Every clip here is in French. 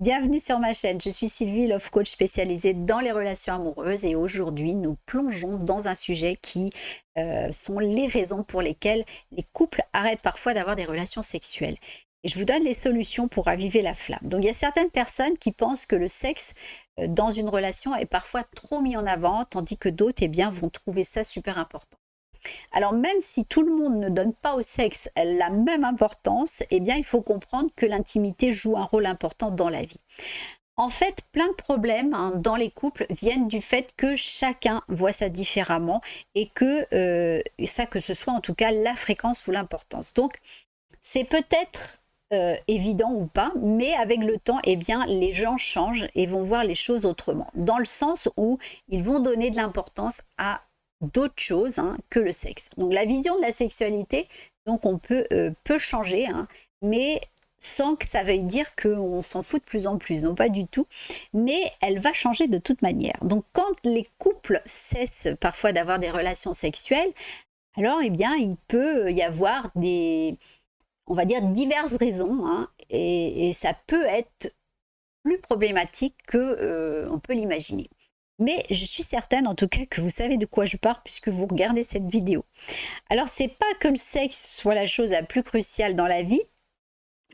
Bienvenue sur ma chaîne, je suis Sylvie, Love Coach spécialisée dans les relations amoureuses et aujourd'hui nous plongeons dans un sujet qui sont les raisons pour lesquelles les couples arrêtent parfois d'avoir des relations sexuelles. Et je vous donne les solutions pour raviver la flamme. Donc il y a certaines personnes qui pensent que le sexe dans une relation est parfois trop mis en avant, tandis que d'autres vont trouver ça super important. Alors même si tout le monde ne donne pas au sexe la même importance, il faut comprendre que l'intimité joue un rôle important dans la vie. En fait, plein de problèmes dans les couples viennent du fait que chacun voit ça différemment et que ce soit en tout cas la fréquence ou l'importance. Donc, c'est peut-être évident ou pas, mais avec le temps, les gens changent et vont voir les choses autrement, dans le sens où ils vont donner de l'importance à d'autres choses que le sexe. Donc la vision de la sexualité, donc on peut changer, mais sans que ça veuille dire qu'on s'en fout de plus en plus, non pas du tout, mais elle va changer de toute manière. Donc quand les couples cessent parfois d'avoir des relations sexuelles, alors il peut y avoir on va dire diverses raisons, et ça peut être plus problématique que on peut l'imaginer. Mais je suis certaine en tout cas que vous savez de quoi je parle puisque vous regardez cette vidéo. Alors c'est pas que le sexe soit la chose la plus cruciale dans la vie,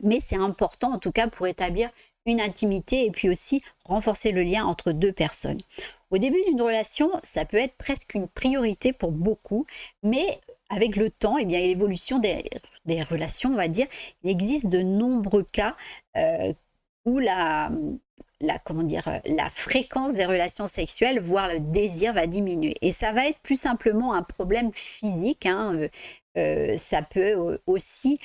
mais c'est important en tout cas pour établir une intimité et puis aussi renforcer le lien entre deux personnes. Au début d'une relation, ça peut être presque une priorité pour beaucoup, mais avec le temps et l'évolution des relations, on va dire, il existe de nombreux cas où la fréquence des relations sexuelles, voire le désir va diminuer. Et ça va être plus simplement un problème physique. Ça peut aussi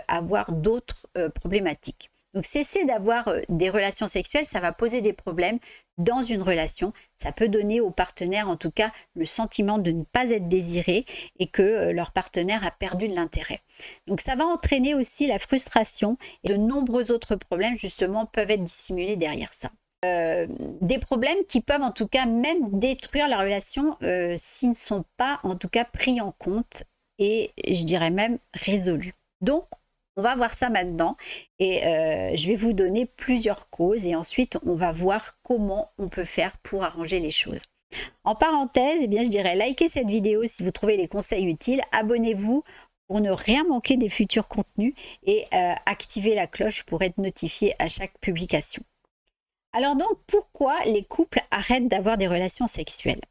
avoir d'autres problématiques. Donc cesser d'avoir des relations sexuelles, ça va poser des problèmes dans une relation. Ça peut donner aux partenaires, en tout cas, le sentiment de ne pas être désiré et que leur partenaire a perdu de l'intérêt. Donc ça va entraîner aussi la frustration et de nombreux autres problèmes, justement, peuvent être dissimulés derrière ça. Des problèmes qui peuvent en tout cas même détruire la relation s'ils ne sont pas en tout cas pris en compte et je dirais même résolus. Donc on va voir ça maintenant et je vais vous donner plusieurs causes et ensuite on va voir comment on peut faire pour arranger les choses. En parenthèse, je dirais likez cette vidéo si vous trouvez les conseils utiles, abonnez-vous pour ne rien manquer des futurs contenus et activez la cloche pour être notifié à chaque publication. Alors donc, pourquoi les couples arrêtent d'avoir des relations sexuelles ?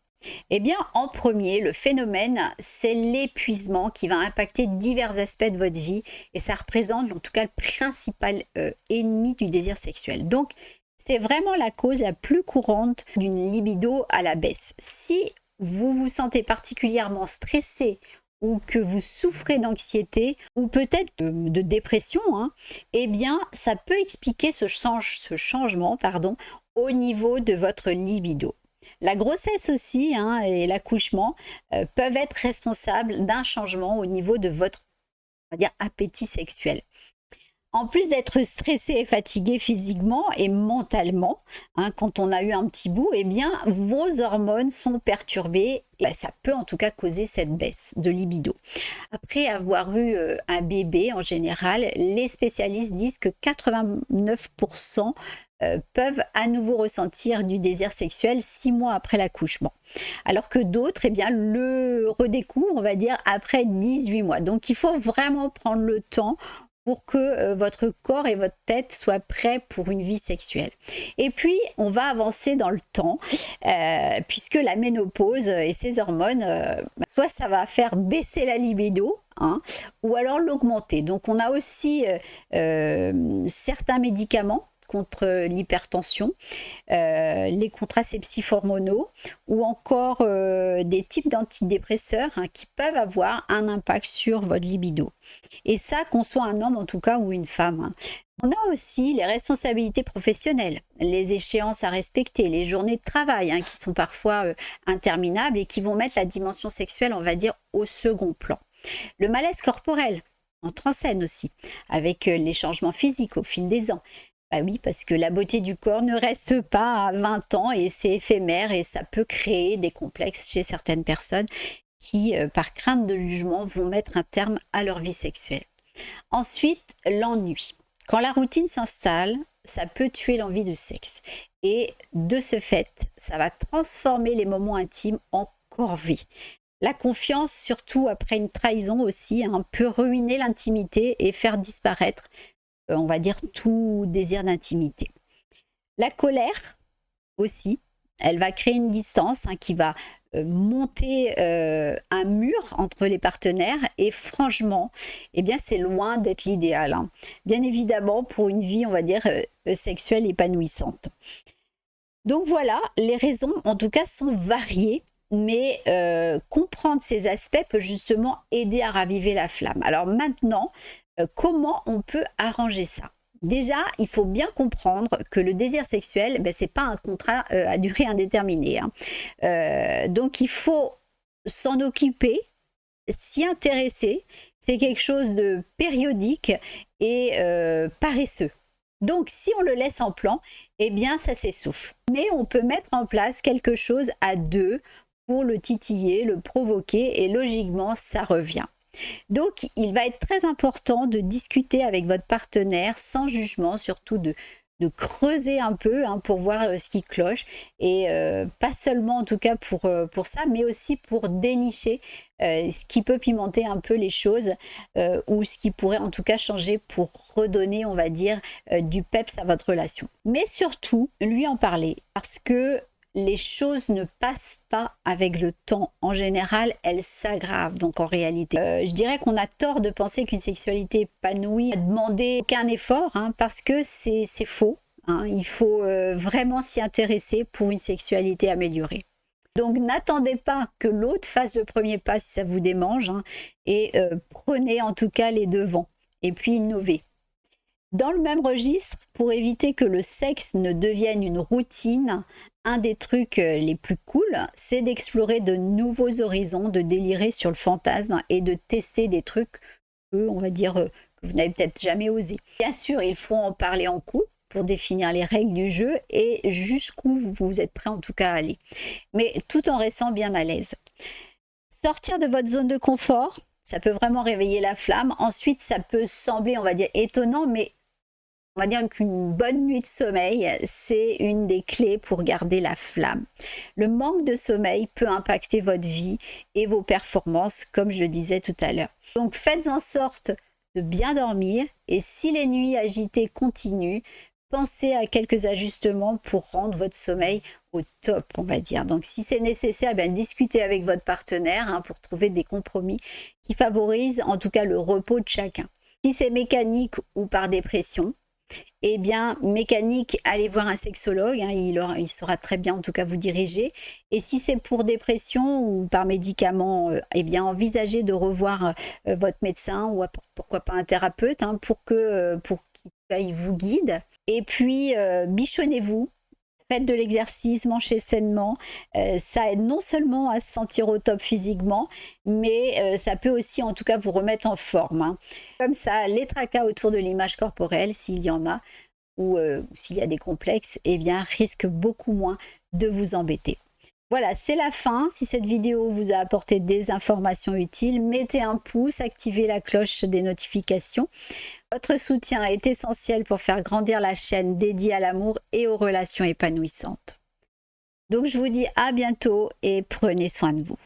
En premier, le phénomène, c'est l'épuisement qui va impacter divers aspects de votre vie et ça représente en tout cas le principal ennemi du désir sexuel. Donc, c'est vraiment la cause la plus courante d'une libido à la baisse. Si vous vous sentez particulièrement stressé ou que vous souffrez d'anxiété ou peut-être de dépression, ça peut expliquer ce changement au niveau de votre libido. La grossesse aussi et l'accouchement peuvent être responsables d'un changement au niveau de votre, on va dire, appétit sexuel. En plus d'être stressé et fatigué physiquement et mentalement, quand on a eu un petit bout, vos hormones sont perturbées et ça peut en tout cas causer cette baisse de libido. Après avoir eu un bébé, en général, les spécialistes disent que 89% peuvent à nouveau ressentir du désir sexuel 6 mois après l'accouchement. Alors que d'autres, le redécouvrent, on va dire, après 18 mois. Donc il faut vraiment prendre le temps pour que votre corps et votre tête soient prêts pour une vie sexuelle. Et puis, on va avancer dans le temps, puisque la ménopause et ses hormones, soit ça va faire baisser la libido, ou alors l'augmenter. Donc, on a aussi certains médicaments contre l'hypertension, les contraceptifs hormonaux ou encore des types d'antidépresseurs qui peuvent avoir un impact sur votre libido. Et ça, qu'on soit un homme en tout cas ou une femme. On a aussi les responsabilités professionnelles, les échéances à respecter, les journées de travail qui sont parfois interminables et qui vont mettre la dimension sexuelle, on va dire, au second plan. Le malaise corporel entre en scène aussi, avec les changements physiques au fil des ans. Bah oui, parce que la beauté du corps ne reste pas à 20 ans et c'est éphémère et ça peut créer des complexes chez certaines personnes qui, par crainte de jugement, vont mettre un terme à leur vie sexuelle. Ensuite, l'ennui. Quand la routine s'installe, ça peut tuer l'envie de sexe. Et de ce fait, ça va transformer les moments intimes en corvée. La confiance, surtout après une trahison aussi, hein, peut ruiner l'intimité et faire disparaître, on va dire, tout désir d'intimité. La colère aussi, elle va créer une distance hein, qui va monter un mur entre les partenaires et franchement, eh bien c'est loin d'être l'idéal. Hein. Bien évidemment pour une vie, on va dire, sexuelle épanouissante. Donc voilà, les raisons en tout cas sont variées, mais comprendre ces aspects peut justement aider à raviver la flamme. Alors maintenant, comment on peut arranger ça? Déjà, il faut bien comprendre que le désir sexuel, ce n'est pas un contrat à durée indéterminée. Hein. Donc, il faut s'en occuper, s'y intéresser. C'est quelque chose de périodique et paresseux. Donc, si on le laisse en plan, eh bien, ça s'essouffle. Mais on peut mettre en place quelque chose à deux pour le titiller, le provoquer et logiquement, ça revient. Donc, il va être très important de discuter avec votre partenaire sans jugement, surtout de creuser un peu hein, pour voir ce qui cloche et pas seulement en tout cas pour ça, mais aussi pour dénicher ce qui peut pimenter un peu les choses ou ce qui pourrait en tout cas changer pour redonner, on va dire, du peps à votre relation. Mais surtout, lui en parler parce que les choses ne passent pas avec le temps. En général, elles s'aggravent. Donc en réalité, je dirais qu'on a tort de penser qu'une sexualité épanouie ne demande aucun effort hein, parce que c'est faux. Hein. Il faut vraiment s'y intéresser pour une sexualité améliorée. Donc n'attendez pas que l'autre fasse le premier pas si ça vous démange hein, et prenez en tout cas les devants et puis innovez. Dans le même registre, pour éviter que le sexe ne devienne une routine, un des trucs les plus cool, c'est d'explorer de nouveaux horizons, de délirer sur le fantasme et de tester des trucs que, on va dire, que vous n'avez peut-être jamais osé. Bien sûr, il faut en parler en couple pour définir les règles du jeu et jusqu'où vous êtes prêt en tout cas à aller, mais tout en restant bien à l'aise. Sortir de votre zone de confort, ça peut vraiment réveiller la flamme. Ensuite, ça peut sembler, on va dire, étonnant, mais on va dire qu'une bonne nuit de sommeil, c'est une des clés pour garder la flamme. Le manque de sommeil peut impacter votre vie et vos performances, comme je le disais tout à l'heure. Donc faites en sorte de bien dormir et si les nuits agitées continuent, pensez à quelques ajustements pour rendre votre sommeil au top, on va dire. Donc si c'est nécessaire, discutez avec votre partenaire hein, pour trouver des compromis qui favorisent en tout cas le repos de chacun. Si c'est mécanique ou par dépression, eh bien, mécanique, allez voir un sexologue, hein, il saura très bien en tout cas vous diriger. Et si c'est pour dépression ou par médicament, eh bien, envisagez de revoir votre médecin ou pourquoi pas un thérapeute hein, pour qu'il vous guide. Et puis, bichonnez-vous. Faites de l'exercice, mangez sainement. Ça aide non seulement à se sentir au top physiquement, mais ça peut aussi en tout cas vous remettre en forme. Hein. Comme ça, les tracas autour de l'image corporelle, s'il y en a, ou s'il y a des complexes, eh bien, risquent beaucoup moins de vous embêter. Voilà, c'est la fin. Si cette vidéo vous a apporté des informations utiles, mettez un pouce, activez la cloche des notifications. Votre soutien est essentiel pour faire grandir la chaîne dédiée à l'amour et aux relations épanouissantes. Donc je vous dis à bientôt et prenez soin de vous.